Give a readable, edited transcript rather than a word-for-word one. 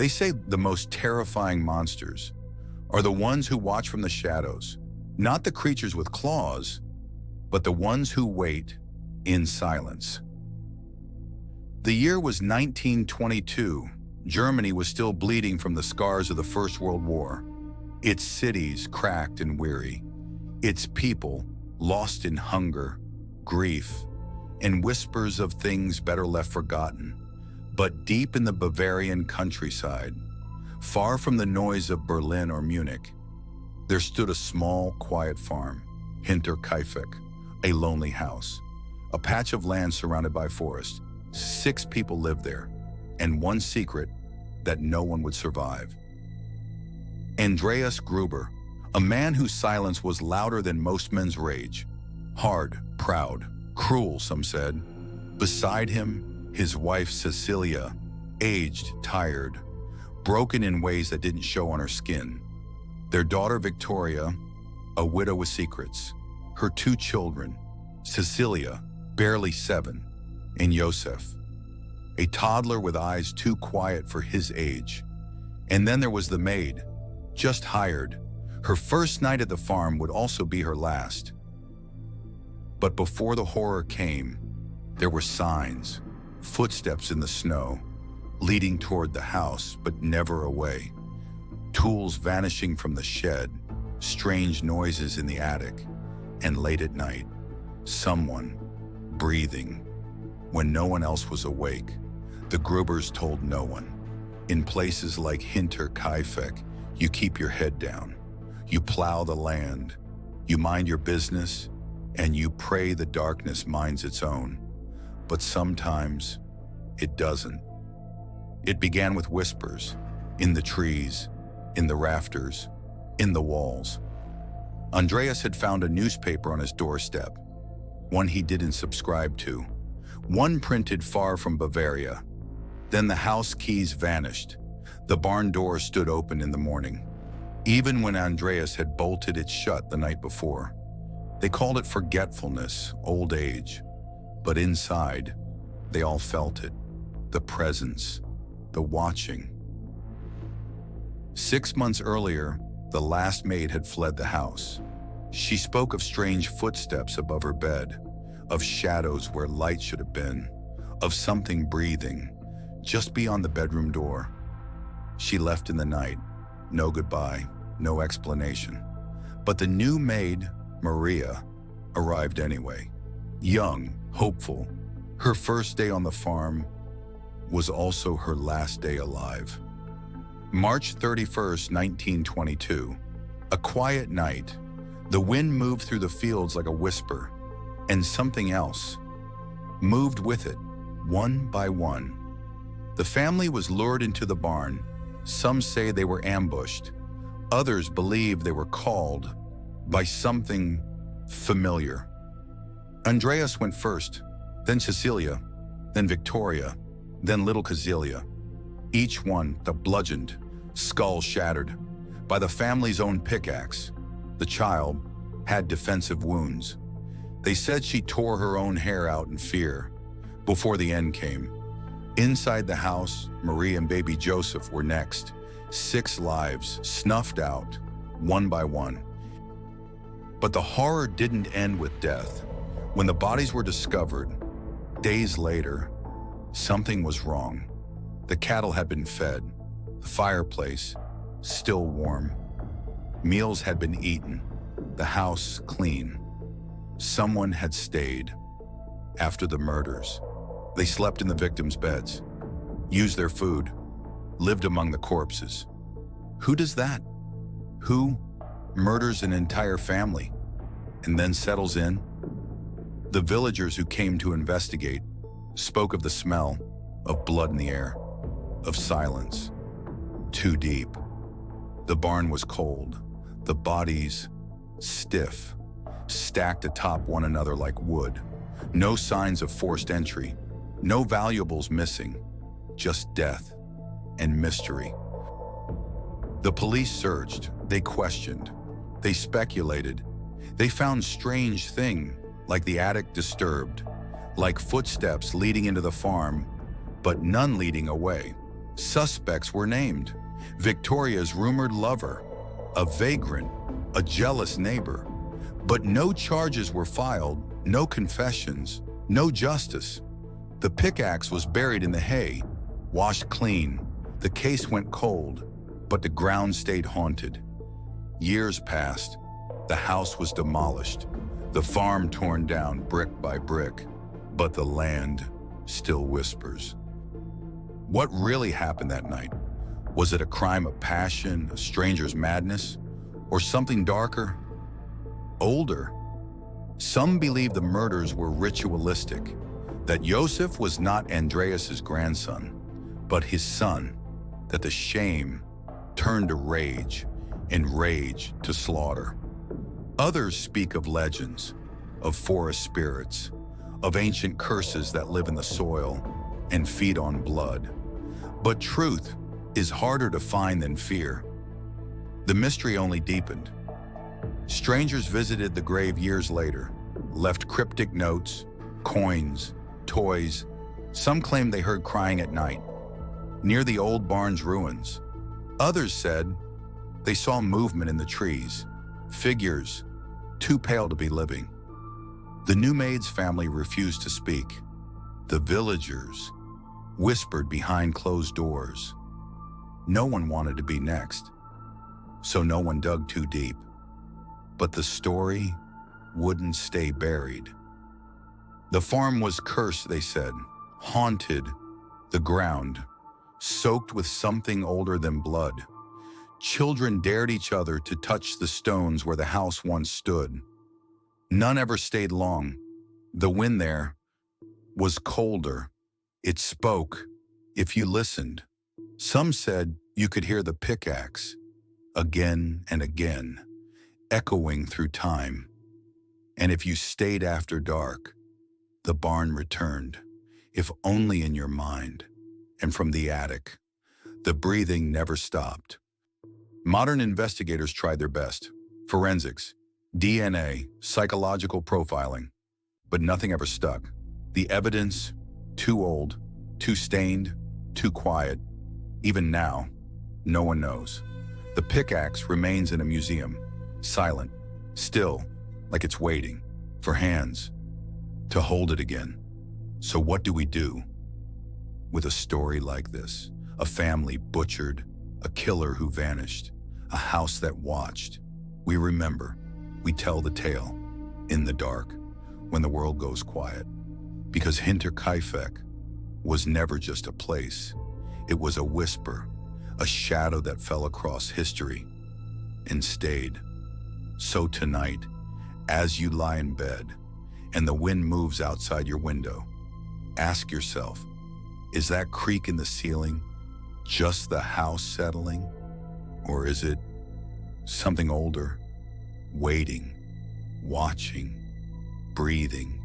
They say the most terrifying monsters are the ones who watch from the shadows, not the creatures with claws, but the ones who wait in silence. The year was 1922. Germany was still bleeding from the scars of the First World War. Its cities cracked and weary. Its people lost in hunger, grief, and whispers of things better left forgotten. But deep in the Bavarian countryside, far from the noise of Berlin or Munich, there stood a small, quiet farm, Hinterkaifeck, a lonely house, a patch of land surrounded by forest. 6 people lived there, and one secret that no one would survive. Andreas Gruber, a man whose silence was louder than most men's rage. Hard, proud, cruel, some said. Beside him, his wife Cecilia, aged, tired, broken in ways that didn't show on her skin. Their daughter Victoria, a widow with secrets. Her 2 children, Cecilia, barely 7, and Joseph, a toddler with eyes too quiet for his age. And then there was the maid, just hired. Her first night at the farm would also be her last. But before the horror came, there were signs, footsteps in the snow, leading toward the house, but never away. Tools vanishing from the shed, strange noises in the attic, and late at night, someone breathing when no one else was awake. The Grubers told no one. In places like Hinterkaifeck, you keep your head down. You plow the land. You mind your business, and you pray the darkness minds its own. But sometimes it doesn't. It began with whispers, in the trees, in the rafters, in the walls. Andreas had found a newspaper on his doorstep, one he didn't subscribe to, one printed far from Bavaria. Then the house keys vanished. The barn door stood open in the morning, even when Andreas had bolted it shut the night before. They called it forgetfulness, old age, but inside, they all felt it, the presence, the watching. 6 months earlier, the last maid had fled the house. She spoke of strange footsteps above her bed, of shadows where light should have been, of something breathing just beyond the bedroom door. She left in the night, no goodbye, no explanation. But the new maid, Maria, arrived anyway. Young, hopeful, her first day on the farm was also her last day alive. March 31st, 1922, a quiet night. The wind moved through the fields like a whisper, and something else moved with it, one by one. The family was lured into the barn. Some say they were ambushed. Others believe they were called by something familiar. Andreas went first, then Cecilia, then Victoria, then little Cecilia. Each one the bludgeoned, skull shattered by the family's own pickaxe. The child had defensive wounds. They said she tore her own hair out in fear before the end came. Inside the house, Marie and baby Joseph were next. 6 lives snuffed out, one by one. But the horror didn't end with death. When the bodies were discovered, days later, something was wrong. The cattle had been fed, the fireplace still warm. Meals had been eaten, the house clean. Someone had stayed after the murders. They slept in the victims' beds, used their food, lived among the corpses. Who does that? Who murders an entire family and then settles in? The villagers who came to investigate spoke of the smell of blood in the air, of silence, too deep. The barn was cold, the bodies stiff, stacked atop one another like wood. No signs of forced entry, no valuables missing, just death and mystery. The police searched, they questioned, they speculated. They found strange things, like the attic disturbed, like footsteps leading into the farm, but none leading away. Suspects were named: Victoria's rumored lover, a vagrant, a jealous neighbor. But no charges were filed, no confessions, no justice. The pickaxe was buried in the hay, washed clean. The case went cold, but the ground stayed haunted. Years passed. The house was demolished, the farm torn down brick by brick, but the land still whispers. What really happened that night? Was it a crime of passion, a stranger's madness, or something darker, older? Some believe the murders were ritualistic, that Josef was not Andreas's grandson, but his son, that the shame turned to rage and rage to slaughter. Others speak of legends, of forest spirits, of ancient curses that live in the soil and feed on blood. But truth is harder to find than fear. The mystery only deepened. Strangers visited the grave years later, left cryptic notes, coins, toys. Some claimed they heard crying at night, near the old barn's ruins. Others said they saw movement in the trees, figures too pale to be living. The new maid's family refused to speak. The villagers whispered behind closed doors. No one wanted to be next, so no one dug too deep. But the story wouldn't stay buried. The farm was cursed, they said, haunted, the ground soaked with something older than blood. Children dared each other to touch the stones where the house once stood. None ever stayed long. The wind there was colder. It spoke if you listened. Some said you could hear the pickaxe again and again, echoing through time. And if you stayed after dark, the barn returned, if only in your mind. And from the attic, the breathing never stopped. Modern investigators tried their best. Forensics, DNA, psychological profiling, but nothing ever stuck. The evidence, too old, too stained, too quiet. Even now, no one knows. The pickaxe remains in a museum, silent, still, like it's waiting for hands to hold it again. So what do we do with a story like this? A family butchered, a killer who vanished, a house that watched. We remember, we tell the tale in the dark when the world goes quiet. Because Hinterkaifeck was never just a place. It was a whisper, a shadow that fell across history and stayed. So tonight, as you lie in bed and the wind moves outside your window, ask yourself, is that creak in the ceiling just the house settling? Or is it something older, waiting, watching, breathing?